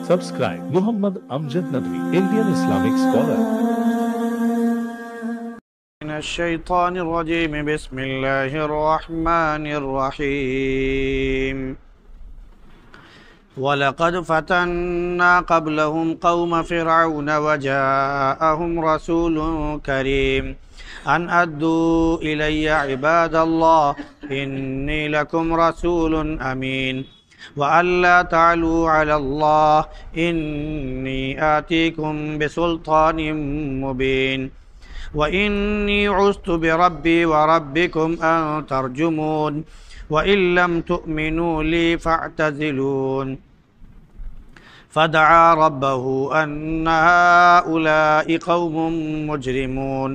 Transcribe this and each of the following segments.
Subscribe Muhammad Amjad Nadwi, Indian Islamic scholar. من الشيطان الرجيم بسم الله الرحمن الرحيم وَلَقَدْ فَتَنَّا قَبْلَهُمْ قَوْمَ فِرْعَوْنَ وَجَاءَهُمْ رَسُولٌ كَرِيمٌ أَنْ أَدُّوا إِلَيَّ عِبَادَ اللَّهِ إِنِّي لَكُمْ رَسُولٌ أَمِينٌ وَأَنْ لَا تَعْلُوا عَلَى اللَّهِ إِنِّي آتِيكُمْ بِسُلْطَانٍ مُبِينٍ وَإِنِّي عُذْتُ بِرَبِّي وَرَبِّكُمْ أَن تَرْجُمُونِ وَإِن لَّمْ تُؤْمِنُوا لِي فَاعْتَزِلُونِ فَدَعَا رَبَّهُ أَنَّ هَٰؤُلَاءِ قَوْمٌ مُجْرِمُونَ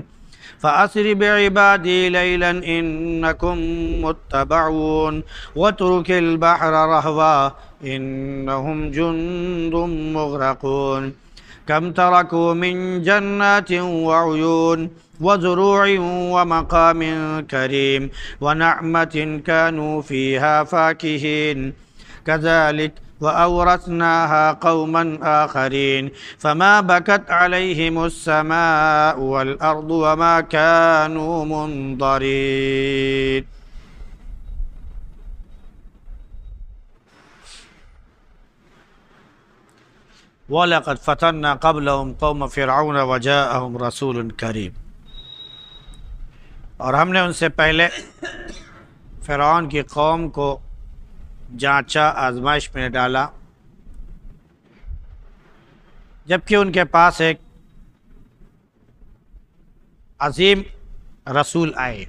فَأَسْرِ بِعِبَادِي لَيْلًا إِنَّكُمْ مُتَّبَعُونَ وَاتْرُكِ الْبَحْرَ رَهْوًا إِنَّهُمْ جُندٌ مُغْرَقُونَ كَمْ تَرَكُوا مِنْ جَنَّاتٍ وَعُيُونٍ وَزُرُوعٍ وَمَقَامٍ كَرِيمٍ وَنَعْمَةٍ كَانُوا فِيهَا فَاكِهِينَ كَذَلِكَ وَأَوْرَثْنَاهَا قَوْمًا آخَرِينَ فَمَا بَكَتْ عَلَيْهِمُ السَّمَاءُ وَالْأَرْضُ وَمَا كَانُوا مُنظَرِينَ. وَلَقَدْ فَتَنَّا قَبْلَهُمْ قَوْمَ فِرْعَوْنَ وَجَاءَهُمْ رَسُولٌ كَرِيمٌ، اور ہم نے ان سے پہلے فرعون کی قوم کو جانچا، آزمائش میں ڈالا، جبکہ ان کے پاس ایک عظیم رسول آئے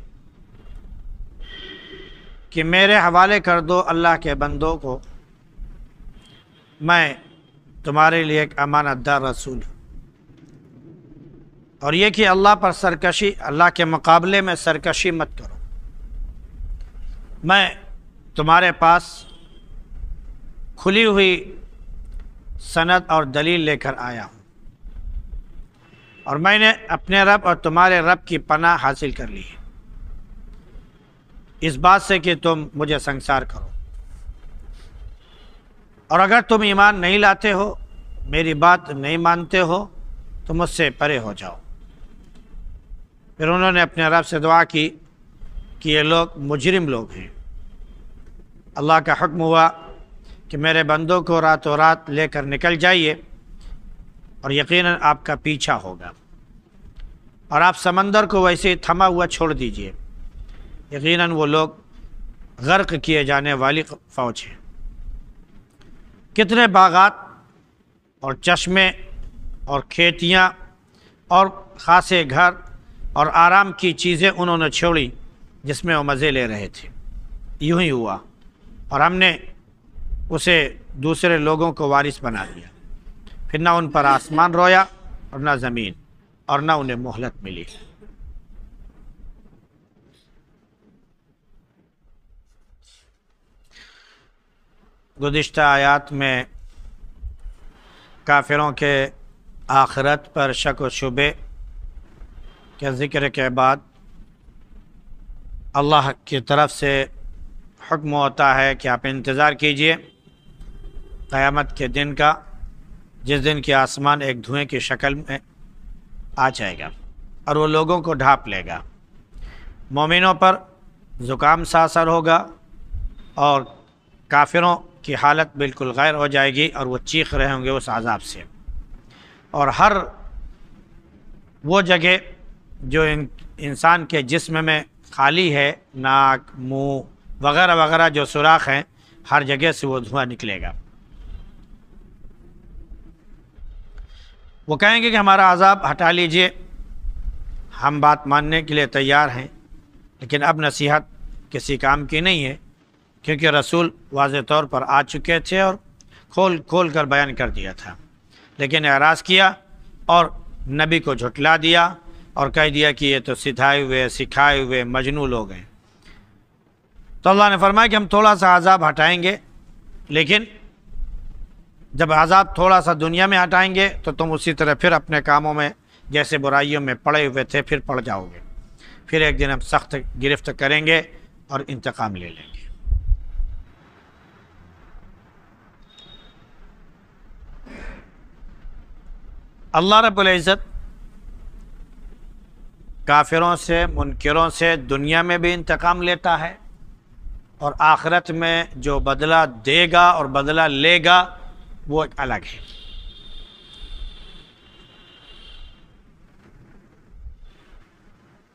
کہ میرے حوالے کر دو اللہ کے بندوں کو، میں تمہارے لیے ایک امانت دار رسول ہوں، اور یہ کہ اللہ پر سرکشی، اللہ کے مقابلے میں سرکشی مت کرو، میں تمہارے پاس کھلی ہوئی سند اور دلیل لے کر آیا ہوں، اور میں نے اپنے رب اور تمہارے رب کی پناہ حاصل کر لی ہے اس بات سے کہ تم مجھے سنگسار کرو، اور اگر تم ایمان نہیں لاتے ہو، میری بات نہیں مانتے ہو، تو مجھ سے پرے ہو جاؤ۔ پھر انہوں نے اپنے رب سے دعا کی کہ یہ لوگ مجرم لوگ ہیں۔ اللہ کا حکم ہوا کہ میرے بندوں کو راتوں رات لے کر نکل جائیے، اور یقیناً آپ کا پیچھا ہوگا، اور آپ سمندر کو ویسے ہی تھما ہوا چھوڑ دیجئے، یقیناً وہ لوگ غرق کیے جانے والی فوج ہیں۔ کتنے باغات اور چشمے اور کھیتیاں اور خاصے گھر اور آرام کی چیزیں انہوں نے چھوڑی جس میں وہ مزے لے رہے تھے۔ یوں ہی ہوا، اور ہم نے اسے دوسرے لوگوں کو وارث بنا دیا، پھر نہ ان پر آسمان رویا اور نہ زمین، اور نہ انہیں مہلت ملی۔ گزشتہ آیات میں کافروں کے آخرت پر شک و شبے کے ذکر کے بعد اللہ کی طرف سے حکم ہوتا ہے کہ آپ انتظار کیجئے قیامت کے دن کا، جس دن کی آسمان ایک دھوئیں کی شکل میں آ جائے گا اور وہ لوگوں کو ڈھانپ لے گا۔ مومنوں پر زکام سا اثر ہوگا، اور کافروں کی حالت بالکل غیر ہو جائے گی، اور وہ چیخ رہے ہوں گے اس عذاب سے۔ اور ہر وہ جگہ جو انسان کے جسم میں خالی ہے، ناک، منہ وغیرہ وغیرہ جو سوراخ ہیں، ہر جگہ سے وہ دھواں نکلے گا۔ وہ کہیں گے کہ ہمارا عذاب ہٹا لیجئے، ہم بات ماننے کے لیے تیار ہیں، لیکن اب نصیحت کسی کام کی نہیں ہے، کیونکہ رسول واضح طور پر آ چکے تھے اور کھول کر بیان کر دیا تھا، لیکن اعراض کیا اور نبی کو جھٹلا دیا اور کہہ دیا کہ یہ تو سکھائے ہوئے مجنون لوگ ہیں۔ تو اللہ نے فرمایا کہ ہم تھوڑا سا عذاب ہٹائیں گے، لیکن جب عذاب تھوڑا سا دنیا میں ہٹائیں گے تو تم اسی طرح پھر اپنے کاموں میں جیسے برائیوں میں پڑے ہوئے تھے پھر پڑ جاؤ گے، پھر ایک دن ہم سخت گرفت کریں گے اور انتقام لے لیں گے۔ اللہ رب العزت کافروں سے، منکروں سے دنیا میں بھی انتقام لیتا ہے، اور آخرت میں جو بدلہ دے گا اور بدلہ لے گا وہ ایک الگ ہے۔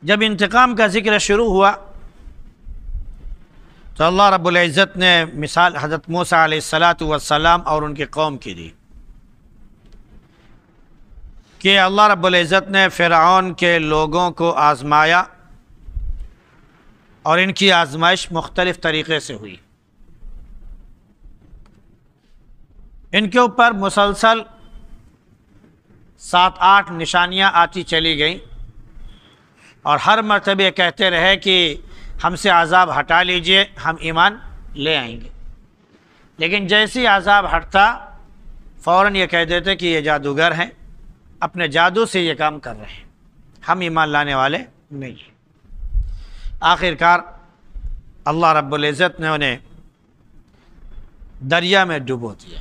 جب انتقام کا ذکر شروع ہوا تو اللہ رب العزت نے مثال حضرت موسیٰ علیہ السلام اور ان کی قوم کی دی کہ اللہ رب العزت نے فرعون کے لوگوں کو آزمایا، اور ان کی آزمائش مختلف طریقے سے ہوئی۔ ان کے اوپر مسلسل 7-8 نشانیاں آتی چلی گئیں، اور ہر مرتبہ کہتے رہے کہ ہم سے عذاب ہٹا لیجئے، ہم ایمان لے آئیں گے، لیکن جیسی عذاب ہٹتا فوراً یہ کہہ دیتے کہ یہ جادوگر ہیں، اپنے جادو سے یہ کام کر رہے ہیں، ہم ایمان لانے والے نہیں ہیں۔ آخر کار اللہ رب العزت نے انہیں دریا میں ڈبو دیا۔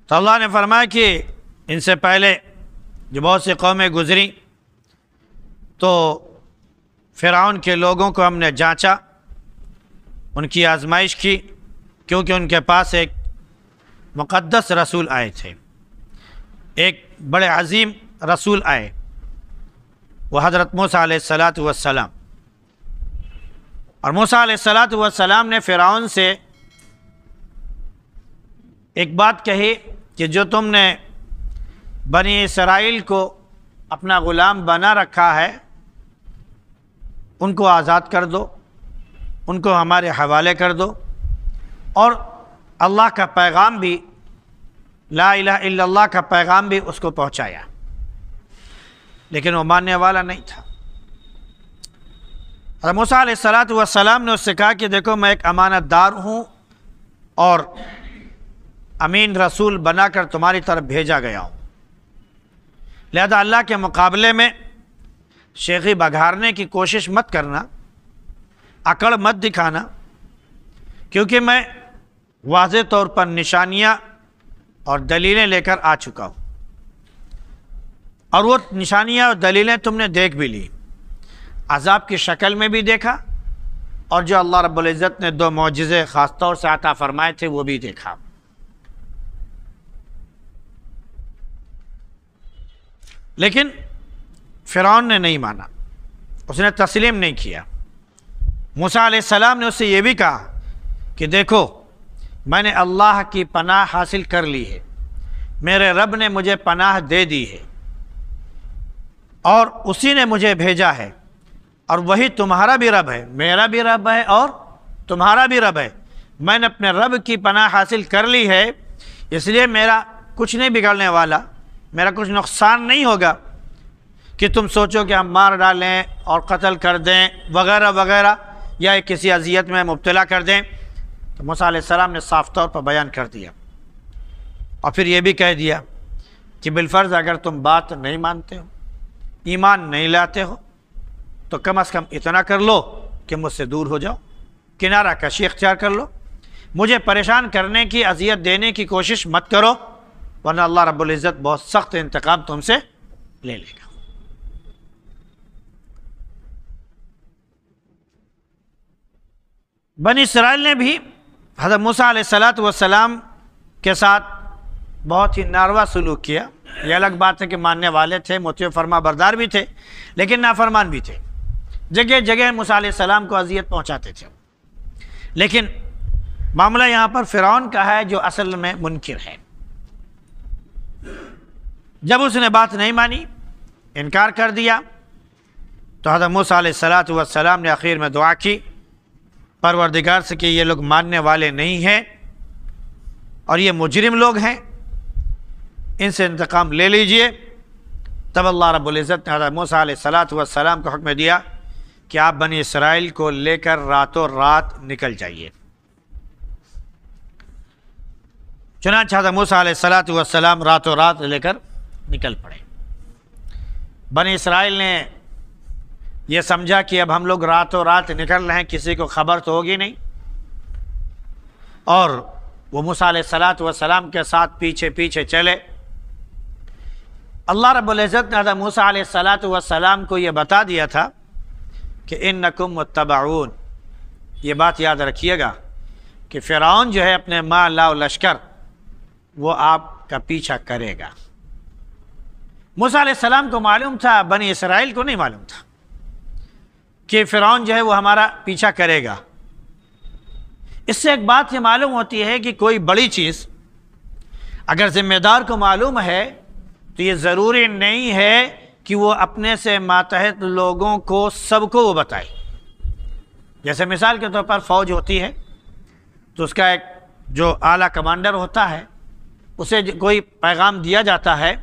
تو اللہ نے فرمایا کہ ان سے پہلے جو بہت سی قومیں گزریں تو فرعون کے لوگوں کو ہم نے جانچا، ان کی آزمائش کی، کیونکہ ان کے پاس ایک مقدس رسول آئے تھے، ایک بڑے عظیم رسول آئے، وہ حضرت موسیٰ علیہ السلام۔ اور موسیٰ علیہ السلام نے فرعون سے ایک بات کہی کہ جو تم نے بنی اسرائیل کو اپنا غلام بنا رکھا ہے ان کو آزاد کر دو، ان کو ہمارے حوالے کر دو، اور اللہ کا پیغام بھی، لا الہ الا اللہ کا پیغام بھی اس کو پہنچایا، لیکن وہ ماننے والا نہیں تھا۔ حضرت موسیٰ علیہ السلام نے اس سے کہا کہ دیکھو میں ایک امانت دار ہوں اور امین رسول بنا کر تمہاری طرف بھیجا گیا ہوں، لہذا اللہ کے مقابلے میں شیخی بگھارنے کی کوشش مت کرنا، اکڑ مت دکھانا، کیونکہ میں واضح طور پر نشانیاں اور دلیلیں لے کر آ چکا ہوں، اور وہ نشانیاں اور دلیلیں تم نے دیکھ بھی لی، عذاب کی شکل میں بھی دیکھا، اور جو اللہ رب العزت نے 2 معجزے خاص طور سے عطا فرمائے تھے وہ بھی دیکھا۔ لیکن فرعون نے نہیں مانا، اس نے تسلیم نہیں کیا۔ موسیٰ علیہ السلام نے اس سے یہ بھی کہا کہ دیکھو میں نے اللہ کی پناہ حاصل کر لی ہے، میرے رب نے مجھے پناہ دے دی ہے، اور اسی نے مجھے بھیجا ہے، اور وہی تمہارا بھی رب ہے، میرا بھی رب ہے اور تمہارا بھی رب ہے۔ میں نے اپنے رب کی پناہ حاصل کر لی ہے، اس لیے میرا کچھ نہیں بگڑنے والا، میرا کچھ نقصان نہیں ہوگا کہ تم سوچو کہ ہم مار ڈالیں اور قتل کر دیں وغیرہ وغیرہ، یا کسی اذیت میں مبتلا کر دیں۔ تو موسیٰ علیہ السلام نے صاف طور پر بیان کر دیا، اور پھر یہ بھی کہہ دیا کہ بالفرض اگر تم بات نہیں مانتے ہو، ایمان نہیں لاتے ہو، تو کم از کم اتنا کر لو کہ مجھ سے دور ہو جاؤ، کنارہ کشی اختیار کر لو، مجھے پریشان کرنے کی، اذیت دینے کی کوشش مت کرو، ورنہ اللہ رب العزت بہت سخت انتقام تم سے لے لے گا۔ بنی اسرائیل نے بھی حضرت موسیٰ علیہ السلام کے ساتھ بہت ہی ناروا سلوک کیا۔ یہ الگ بات ہے کہ ماننے والے تھے، مطیع فرما بردار بھی تھے، لیکن نافرمان بھی تھے، جگہ جگہ موسیٰ علیہ السلام کو اذیت پہنچاتے تھے۔ لیکن معاملہ یہاں پر فرعون کا ہے جو اصل میں منکر ہے۔ جب اس نے بات نہیں مانی، انکار کر دیا، تو حضرت موسیٰ علیہ السلام نے آخر میں دعا کی پروردگار سے کہ یہ لوگ ماننے والے نہیں ہیں اور یہ مجرم لوگ ہیں، ان سے انتقام لے لیجئے۔ تب اللہ رب العزت نے حضرت موسیٰ علیہ السلام کو حکم دیا کہ آپ بنی اسرائیل کو لے کر راتوں رات نکل جائیے۔ چنانچہ حضرت موسیٰ علیہ السلام راتوں رات لے کر نکل پڑے۔ بنی اسرائیل نے یہ سمجھا کہ اب ہم لوگ راتوں رات نکل رہے ہیں، کسی کو خبر تو ہوگی نہیں، اور وہ موسیٰ علیہ السلام کے ساتھ پیچھے پیچھے چلے، اللہ رب العزت نے حضرت موسیٰ علیہ السلام کو یہ بتا دیا تھا کہ انکم متبعون، یہ بات یاد رکھیے گا کہ فرعون جو ہے اپنے مالا و لشکر وہ آپ کا پیچھا کرے گا۔ موسیٰ علیہ السلام کو معلوم تھا، بنی اسرائیل کو نہیں معلوم تھا کہ فرعون جو ہے وہ ہمارا پیچھا کرے گا۔ اس سے ایک بات یہ معلوم ہوتی ہے کہ کوئی بڑی چیز اگر ذمہ دار کو معلوم ہے تو یہ ضروری نہیں ہے کہ وہ اپنے سے ماتحت لوگوں کو سب کو وہ بتائے۔ جیسے مثال کے طور پر فوج ہوتی ہے تو اس کا ایک جو اعلیٰ کمانڈر ہوتا ہے اسے کوئی پیغام دیا جاتا ہے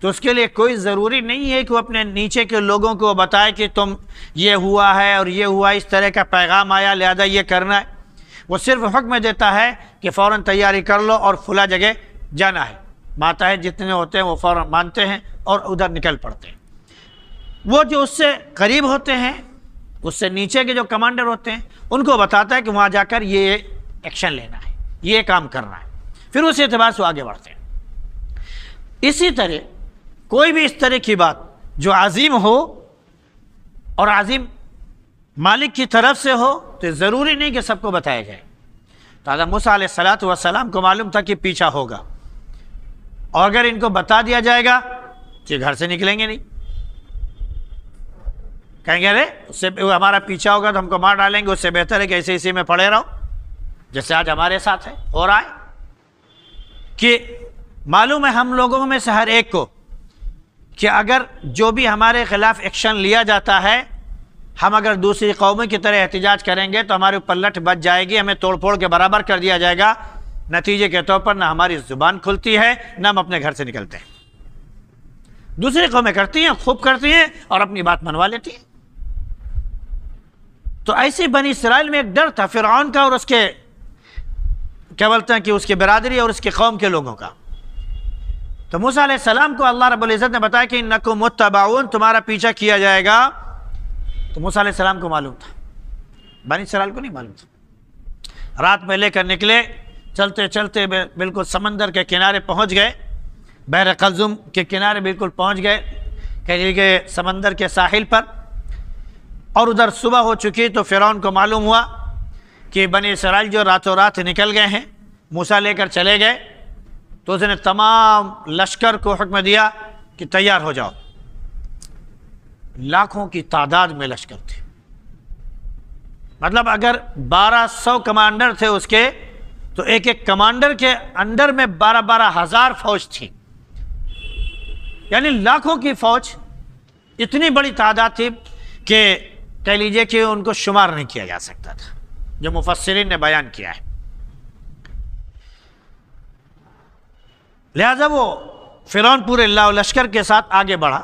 تو اس کے لیے کوئی ضروری نہیں ہے کہ وہ اپنے نیچے کے لوگوں کو بتائے کہ تم یہ ہوا ہے اور یہ ہوا، اس طرح کا پیغام آیا لہذا یہ کرنا ہے۔ وہ صرف حکم دیتا ہے کہ فوراً تیاری کر لو اور فلاں جگہ جانا ہے۔ ماتحت جتنے ہوتے ہیں وہ فوراً مانتے ہیں اور ادھر نکل پڑتے ہیں۔ وہ جو اس سے قریب ہوتے ہیں، اس سے نیچے کے جو کمانڈر ہوتے ہیں، ان کو بتاتا ہے کہ وہاں جا کر یہ ایکشن لینا ہے، یہ کام کرنا ہے، پھر اس اعتبار سے آگے بڑھتے ہیں۔ اسی طرح کوئی بھی اس طرح کی بات جو عظیم ہو اور عظیم مالک کی طرف سے ہو تو ضروری نہیں کہ سب کو بتایا جائے۔ تو حضرت موسیٰ علیہ السلام کو معلوم تھا کہ پیچھا ہوگا، اور اگر ان کو بتا دیا جائے گا تو یہ گھر سے نکلیں گے نہیں، کہیں گے ارے اس سے ہمارا پیچھا ہوگا تو ہم کو مار ڈالیں گے، اس سے بہتر ہے کہ ایسے اسی میں پڑے رہو، جیسے آج ہمارے ساتھ ہے ہو رہا ہے کہ معلوم ہے ہم لوگوں میں سے ہر ایک کو کہ اگر جو بھی ہمارے خلاف ایکشن لیا جاتا ہے، ہم اگر دوسری قوموں کی طرح احتجاج کریں گے تو ہمارے اوپر لٹ بچ جائے گی، ہمیں توڑ پھوڑ کے برابر کر دیا جائے گا۔ نتیجے کے طور پر نہ ہماری زبان کھلتی ہے نہ ہم اپنے گھر سے نکلتے ہیں۔ دوسری قومیں کرتی ہیں، خوب کرتی ہیں اور اپنی بات منوا لیتی ہیں۔ تو ایسے بنی اسرائیل میں ایک ڈر تھا فرعون کا اور اس کے کیا بولتے ہیں کہ اس کی برادری اور اس کے قوم کے لوگوں کا۔ تو موسیٰ علیہ السلام کو اللہ رب العزت نے بتایا کہ انکم متبعون، تمہارا پیچھا کیا جائے گا۔ تو موسیٰ علیہ السلام کو معلوم تھا، بنی اسرائیل کو نہیں معلوم تھا۔ رات میں لے کر نکلے، چلتے چلتے بالکل سمندر کے کنارے پہنچ گئے، بحر قلزم کے کنارے بالکل پہنچ گئے، کہیں کہ سمندر کے ساحل پر، اور ادھر صبح ہو چکی تو فرعون کو معلوم ہوا کہ بنی اسرائیل جو راتوں رات نکل گئے ہیں، موسیٰ لے کر چلے گئے، تو اس نے تمام لشکر کو حکم دیا کہ تیار ہو جاؤ۔ لاکھوں کی تعداد میں لشکر تھے، مطلب اگر 1200 کمانڈر تھے اس کے تو ایک ایک کمانڈر کے انڈر میں 12 ہزار فوج تھی، یعنی لاکھوں کی فوج، اتنی بڑی تعداد تھی کہ کہہ لیجئے کہ ان کو شمار نہیں کیا جا سکتا تھا، جو مفسرین نے بیان کیا ہے۔ لہذا وہ فرعون پورے لشکر کے ساتھ آگے بڑھا۔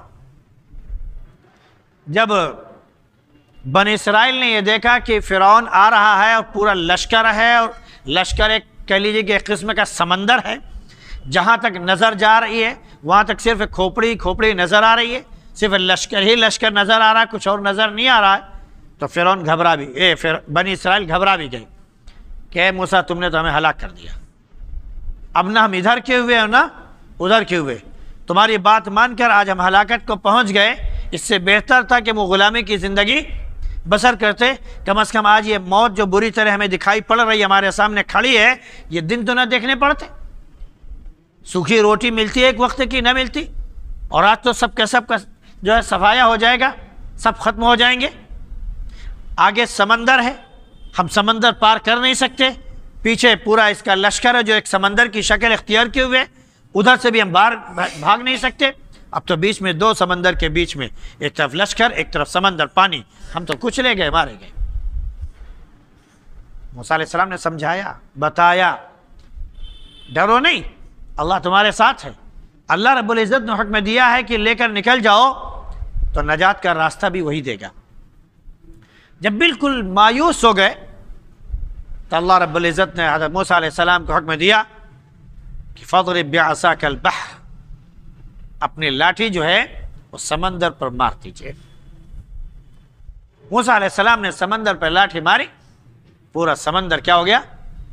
جب بنی اسرائیل نے یہ دیکھا کہ فرعون آ رہا ہے اور پورا لشکر ہے، اور لشکر ایک کہہ لیجیے کہ ایک قسم کا سمندر ہے، جہاں تک نظر جا رہی ہے وہاں تک صرف کھوپڑی نظر آ رہی ہے، صرف لشکر ہی لشکر نظر آ رہا ہے، کچھ اور نظر نہیں آ رہا ہے۔ تو فرعون گھبرا بھی بنی اسرائیل گھبرا بھی گئے کہ اے موسیٰ تم نے تو ہمیں ہلاک کر دیا، اب نہ ہم ادھر کے ہوئے اور نہ ادھر کے ہوئے، تمہاری بات مان کر آج ہم ہلاکت کو پہنچ گئے، اس سے بہتر تھا کہ وہ غلامی کی زندگی بسر کرتے، کم از کم آج یہ موت جو بری طرح ہمیں دکھائی پڑ رہی ہمارے سامنے کھڑی ہے، یہ دن تو نہ دیکھنے پڑتے، سوکھی روٹی ملتی ہے ایک وقت کی نہ ملتی، اور آج تو سب کا جو ہے صفایا ہو جائے گا، سب ختم ہو جائیں گے۔ آگے سمندر ہے، ہم سمندر پار کر نہیں سکتے، پیچھے پورا اس کا لشکر ہے جو ایک سمندر کی شکل اختیار کیے ہوئے، ادھر سے بھی ہم باہر بھاگ نہیں سکتے، اب تو بیچ میں دو سمندر کے بیچ میں، ایک طرف لشکر ایک طرف سمندر پانی، ہم تو کچھ لے گئے، مارے گئے۔ موسیٰ علیہ السلام نے سمجھایا، بتایا، ڈرو نہیں، اللہ تمہارے ساتھ ہے، اللہ رب العزت نے حکم دیا ہے کہ لے کر نکل جاؤ، تو نجات کا راستہ بھی وہی دے گا۔ جب بالکل مایوس ہو گئے تو اللہ رب العزت نے حضرت موسیٰ علیہ السلام کو حکم دیا کہ فَاضْرِبْ بِعَصَاكَ الْبَحْرَ، اپنی لاٹھی جو ہے وہ سمندر پر مار دیجئے۔ موسیٰ علیہ السلام نے سمندر پر لاٹھی ماری، پورا سمندر کیا ہو گیا؟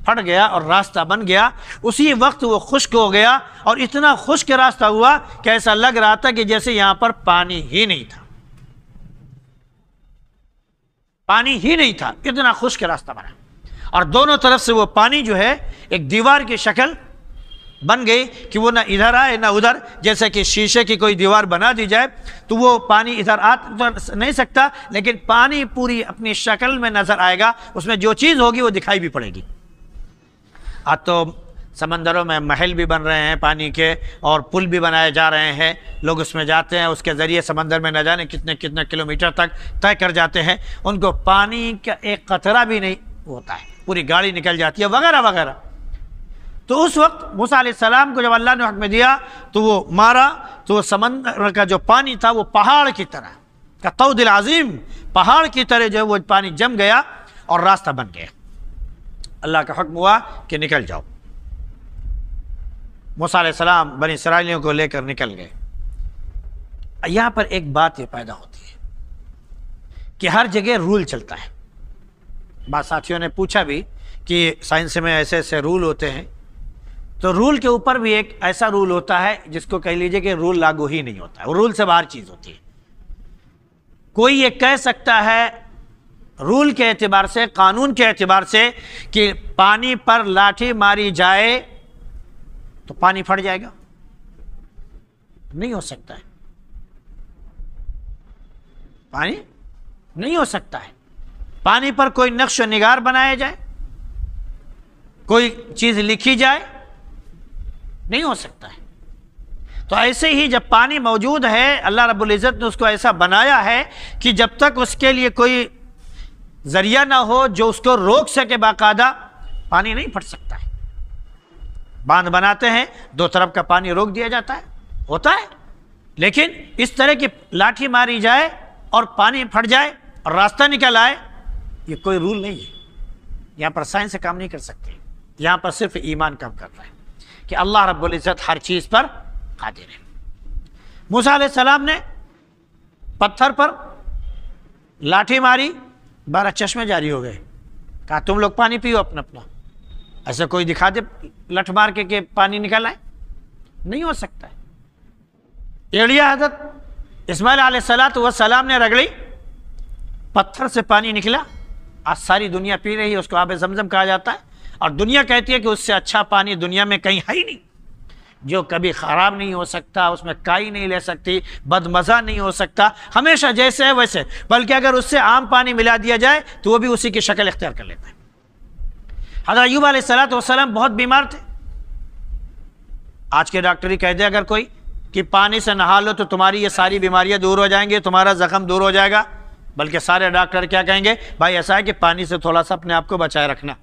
پھٹ گیا اور راستہ بن گیا، اسی وقت وہ خشک ہو گیا، اور اتنا خشک راستہ ہوا کہ ایسا لگ رہا تھا کہ جیسے یہاں پر پانی ہی نہیں تھا، پانی ہی نہیں تھا، اتنا خشک راستہ بنا، اور دونوں طرف سے وہ پانی جو ہے ایک دیوار کی شکل بن گئی کہ وہ نہ ادھر آئے نہ ادھر، جیسے کہ شیشے کی کوئی دیوار بنا دی جائے تو وہ پانی ادھر آ نہیں سکتا، لیکن پانی پوری اپنی شکل میں نظر آئے گا، اس میں جو چیز ہوگی وہ دکھائی بھی پڑے گی۔ آج تو سمندروں میں محل بھی بن رہے ہیں پانی کے، اور پل بھی بنائے جا رہے ہیں، لوگ اس میں جاتے ہیں، اس کے ذریعے سمندر میں نہ جانے کتنے کلومیٹر تک طے کر جاتے ہیں، ان کو پانی کا ایک قطرہ بھی نہیں ہوتا ہے، پوری گاڑی نکل جاتی ہے وغیرہ وغیرہ۔ تو اس وقت موسیٰ علیہ السلام کو جب اللہ نے حکم دیا تو وہ مارا، تو وہ سمندر کا جو پانی تھا وہ پہاڑ کی طرح کا طود العظیم، پہاڑ کی طرح جو ہے وہ پانی جم گیا اور راستہ بن گیا۔ اللہ کا حکم ہوا کہ نکل جاؤ۔ موسیٰ علیہ السلام بنی اسرائیلیوں کو لے کر نکل گئے۔ یہاں پر ایک بات یہ پیدا ہوتی ہے کہ ہر جگہ رول چلتا ہے۔ بعض ساتھیوں نے پوچھا بھی کہ سائنس میں ایسے ایسے رول ہوتے ہیں، تو رول کے اوپر بھی ایک ایسا رول ہوتا ہے جس کو کہہ لیجئے کہ رول لاگو ہی نہیں ہوتا ہے، وہ رول سے باہر چیز ہوتی ہے۔ کوئی یہ کہہ سکتا ہے رول کے اعتبار سے، قانون کے اعتبار سے، کہ پانی پر لاٹھی ماری جائے تو پانی پھٹ جائے گا؟ نہیں ہو سکتا ہے، پانی نہیں ہو سکتا ہے۔ پانی پر کوئی نقش و نگار بنایا جائے، کوئی چیز لکھی جائے، نہیں ہو سکتا ہے۔ تو ایسے ہی جب پانی موجود ہے، اللہ رب العزت نے اس کو ایسا بنایا ہے کہ جب تک اس کے لیے کوئی ذریعہ نہ ہو جو اس کو روک سکے باقاعدہ، پانی نہیں پھٹ سکتا ہے۔ باندھ بناتے ہیں، دو طرف کا پانی روک دیا جاتا ہے، ہوتا ہے، لیکن اس طرح کی لاٹھی ماری جائے اور پانی پھٹ جائے اور راستہ نکل آئے، یہ کوئی رول نہیں ہے۔ یہاں پر سائنس سے کام نہیں کر سکتے، یہاں پر صرف ایمان کام کر رہا ہے کہ اللہ رب العزت ہر چیز پر قادر ہے۔ موسیٰ علیہ السلام نے پتھر پر لاٹھی ماری، 12 چشمے جاری ہو گئے، کہا تم لوگ پانی پیو اپنا اپنا۔ ایسا کوئی دکھا دے لٹھ مار کے کہ پانی نکل آئے؟ نہیں ہو سکتا ہے۔ ایڑیا حضرت اسماعیل علیہ السلام نے رگڑی، پتھر سے پانی نکلا، آج ساری دنیا پی رہی ہے، اس کو آب زمزم کہا جاتا ہے، اور دنیا کہتی ہے کہ اس سے اچھا پانی دنیا میں کہیں ہے ہی نہیں، جو کبھی خراب نہیں ہو سکتا، اس میں کائی نہیں لے سکتی، بد مزہ نہیں ہو سکتا، ہمیشہ جیسے ہے ویسے، بلکہ اگر اس سے عام پانی ملا دیا جائے تو وہ بھی اسی کی شکل اختیار کر لیتا ہے۔ حضرت ایوب علیہ السلام بہت بیمار تھے۔ آج کے ڈاکٹری کہہ دے اگر کوئی کہ پانی سے نہا لو تو تمہاری یہ ساری بیماریاں دور ہو جائیں گی، تمہارا زخم دور ہو جائے گا، بلکہ سارے ڈاکٹر کیا کہیں گے؟ بھائی ایسا ہے کہ پانی سے تھوڑا سا اپنے آپ کو بچائے رکھنا۔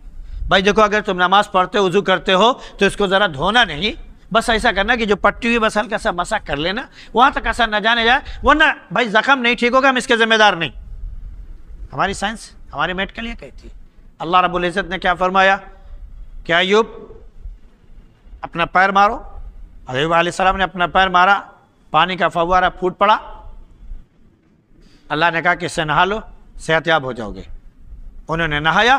بھائی دیکھو، اگر تم نماز پڑھتے وضو کرتے ہو تو اس کو ذرا دھونا نہیں، بس ایسا کرنا کہ جو پٹی ہوئی بس ہلکا سا مسح کر لینا، وہاں تک ایسا نہ جانے جائے، ورنہ بھائی زخم نہیں ٹھیک ہوگا، ہم اس کے ذمہ دار نہیں۔ ہماری سائنس، ہماری میڈیکل یہ کہتی ہے۔ اللہ رب العزت نے کیا فرمایا کہ ایوب اپنا پیر مارو۔ ایوب علیہ السلام نے اپنا پیر مارا، پانی کا فوارہ پھوٹ پڑا، اللہ نے کہا کہ اس سے نہا لو، صحت یاب ہو جاؤ گے۔ انہوں نے نہایا،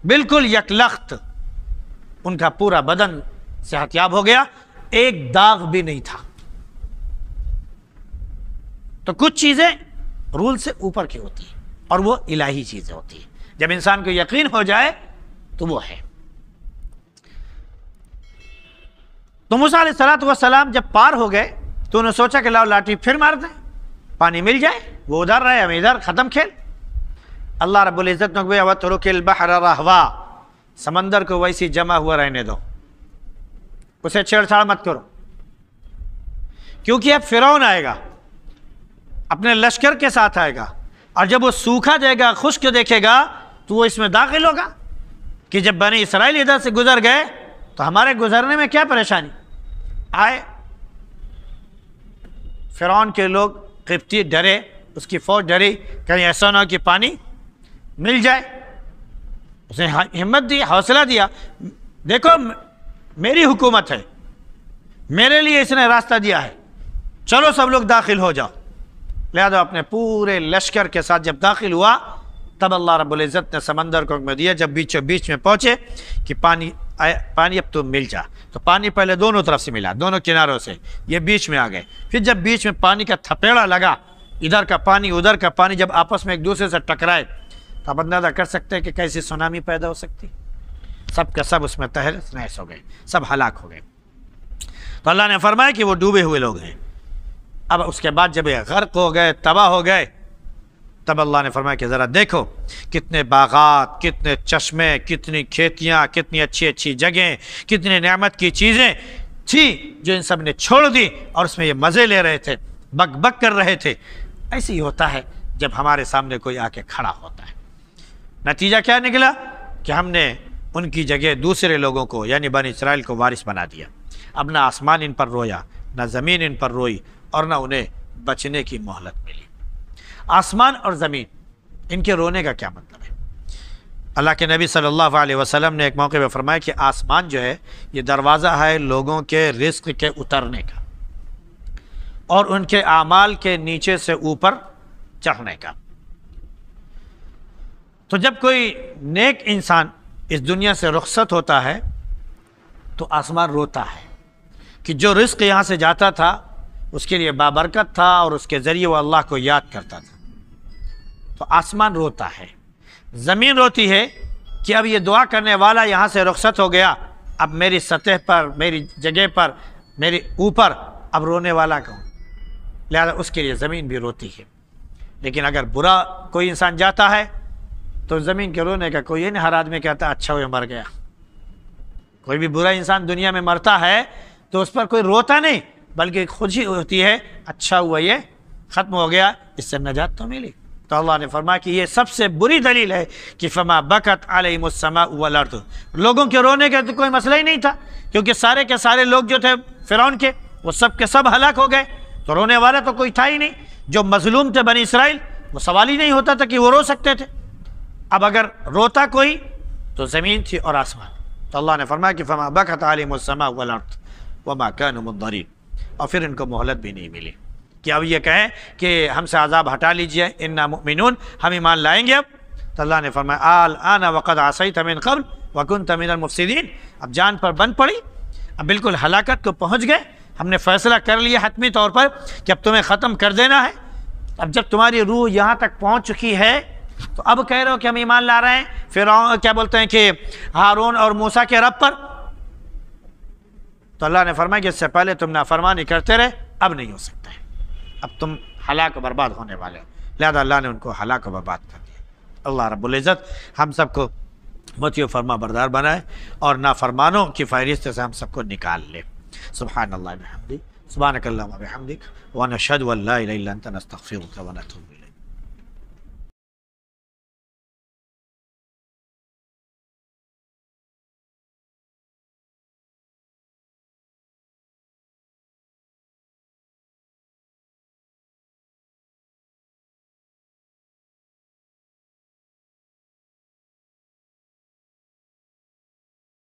بالکل یکلخت ان کا پورا بدن صحت یاب ہو گیا، ایک داغ بھی نہیں تھا۔ تو کچھ چیزیں رول سے اوپر کی ہوتی ہیں اور وہ الہی چیزیں ہوتی ہیں، جب انسان کو یقین ہو جائے تو وہ ہے۔ تو موسیٰ علیہ السلام جب پار ہو گئے تو انہوں نے سوچا کہ لاؤ لاٹھی پھر مار دیں، پانی مل جائے، وہ ادھر رہے ہم ادھر، ختم کھیل۔ اللہ رب العزت نے کہا وَاتْرُكِ الْبَحْرَ رَهْوًا، سمندر کو ویسی جمع ہوا رہنے دو، اسے چھیڑ چھاڑ مت کرو، کیونکہ اب فرعون آئے گا، اپنے لشکر کے ساتھ آئے گا، اور جب وہ سوکھا جائے گا، خشک دیکھے گا تو وہ اس میں داخل ہوگا کہ جب بنی اسرائیل ادھر سے گزر گئے تو ہمارے گزرنے میں کیا پریشانی آئے۔ فرعون کے لوگ قبطی ڈرے، اس کی فوج ڈری، کہیں ایسا نہ ہو کہ پانی مل جائے۔ اس نے ہمت دی، حوصلہ دیا، دیکھو میری حکومت ہے، میرے لیے اس نے راستہ دیا ہے، چلو سب لوگ داخل ہو جاؤ۔ لہذا اپنے پورے لشکر کے ساتھ جب داخل ہوا تب اللہ رب العزت نے سمندر کو حکم دیا جب بیچوں بیچ میں پہنچے کہ پانی اب تو مل جا، تو پانی پہلے دونوں طرف سے ملا، دونوں کناروں سے، یہ بیچ میں آ گئے۔ پھر جب بیچ میں پانی کا تھپیڑا لگا، ادھر کا پانی ادھر کا پانی جب آپس میں ایک دوسرے سے ٹکرائے، تو آپ اندازہ کر سکتے ہیں کہ کیسی سونامی پیدا ہو سکتی، سب کا سب اس میں تہس نہس ہو گئے، سب ہلاک ہو گئے۔ تو اللہ نے فرمایا کہ وہ ڈوبے ہوئے لوگ ہیں۔ اب اس کے بعد جب یہ غرق ہو گئے، تباہ ہو گئے، تب اللہ نے فرمایا کہ ذرا دیکھو کتنے باغات، کتنے چشمے، کتنی کھیتیاں، کتنی اچھی اچھی جگہیں، کتنی نعمت کی چیزیں تھی جو ان سب نے چھوڑ دی، اور اس میں یہ مزے لے رہے تھے، بک بک کر رہے تھے۔ ایسے ہی ہوتا ہے جب ہمارے سامنے کوئی آ کے کھڑا ہوتا ہے۔ نتیجہ کیا نکلا کہ ہم نے ان کی جگہ دوسرے لوگوں کو یعنی بنی اسرائیل کو وارث بنا دیا۔ اب نہ آسمان ان پر رویا، نہ زمین ان پر روئی، اور نہ انہیں بچنے کی مہلت ملی۔ آسمان اور زمین، ان کے رونے کا کیا مطلب ہے؟ اللہ کے نبی صلی اللہ علیہ وسلم نے ایک موقع پہ فرمایا کہ آسمان جو ہے یہ دروازہ ہے لوگوں کے رزق کے اترنے کا اور ان کے اعمال کے نیچے سے اوپر چڑھنے کا۔ تو جب کوئی نیک انسان اس دنیا سے رخصت ہوتا ہے تو آسمان روتا ہے کہ جو رزق یہاں سے جاتا تھا اس کے لیے بابرکت تھا اور اس کے ذریعے وہ اللہ کو یاد کرتا تھا، تو آسمان روتا ہے۔ زمین روتی ہے کہ اب یہ دعا کرنے والا یہاں سے رخصت ہو گیا، اب میری سطح پر، میری جگہ پر، میرے اوپر اب رونے والا کون؟ لہذا اس کے لیے زمین بھی روتی ہے۔ لیکن اگر برا کوئی انسان جاتا ہے تو زمین کے رونے کا کوئی نہیں، ہر آدمی کہتا ہے اچھا ہوا مر گیا۔ کوئی بھی برا انسان دنیا میں مرتا ہے تو اس پر کوئی روتا نہیں، بلکہ خوشی ہوتی ہے، اچھا ہوا یہ ختم ہو گیا، اس سے نجات تو ملی۔ تو اللہ نے فرمایا کہ یہ سب سے بری دلیل ہے کہ فما بکت علیہم السماء والارض، لوگوں کے رونے کا تو کوئی مسئلہ ہی نہیں تھا، کیونکہ سارے کے سارے لوگ جو تھے فرعون کے وہ سب کے سب ہلاک ہو گئے، تو رونے والا تو کوئی تھا ہی نہیں۔ جو مظلوم تھے بنی اسرائیل، وہ سوال ہی نہیں ہوتا تھا کہ وہ رو سکتے تھے۔ اب اگر روتا کوئی تو زمین تھی اور آسمان۔ تو اللہ نے فرمایا کہ فما بکت علیہم السماء والارض وما كانوا منظرین، اور پھر ان کو مہلت بھی نہیں ملی کہ اب یہ کہیں کہ ہم سے عذاب ہٹا لیجئے، انا مؤمنون، ہم ایمان لائیں گے اب۔ تو اللہ نے فرمایا الآن وقد عصیت من قبل وکنت من المفسدین، اب جان پر بند پڑی، اب بالکل ہلاکت کو پہنچ گئے، ہم نے فیصلہ کر لیا حتمی طور پر کہ اب تمہیں ختم کر دینا ہے۔ اب جب تمہاری روح یہاں تک پہنچ چکی ہے تو اب کہہ رہے ہو کہ ہم ایمان لا رہے ہیں فرعون کیا بولتے ہیں کہ ہارون اور موسیٰ کے رب پر۔ تو اللہ نے فرمایا کہ اس سے پہلے تم نافرمانی کرتے رہے، اب نہیں ہو سکتا ہے، اب تم ہلاک و برباد ہونے والے ہو۔ لہذا اللہ نے ان کو ہلاک و برباد کر دیا۔ اللہ رب العزت ہم سب کو مطیع و فرما بردار بنائے اور نافرمانوں کی فہرست سے ہم سب کو نکال لے۔ سبحان اللہ بحمدہ، سبحانک اللہم وبحمدک، ونشہد ان لا الہ الا انت نستغفرک ونتوب الیک۔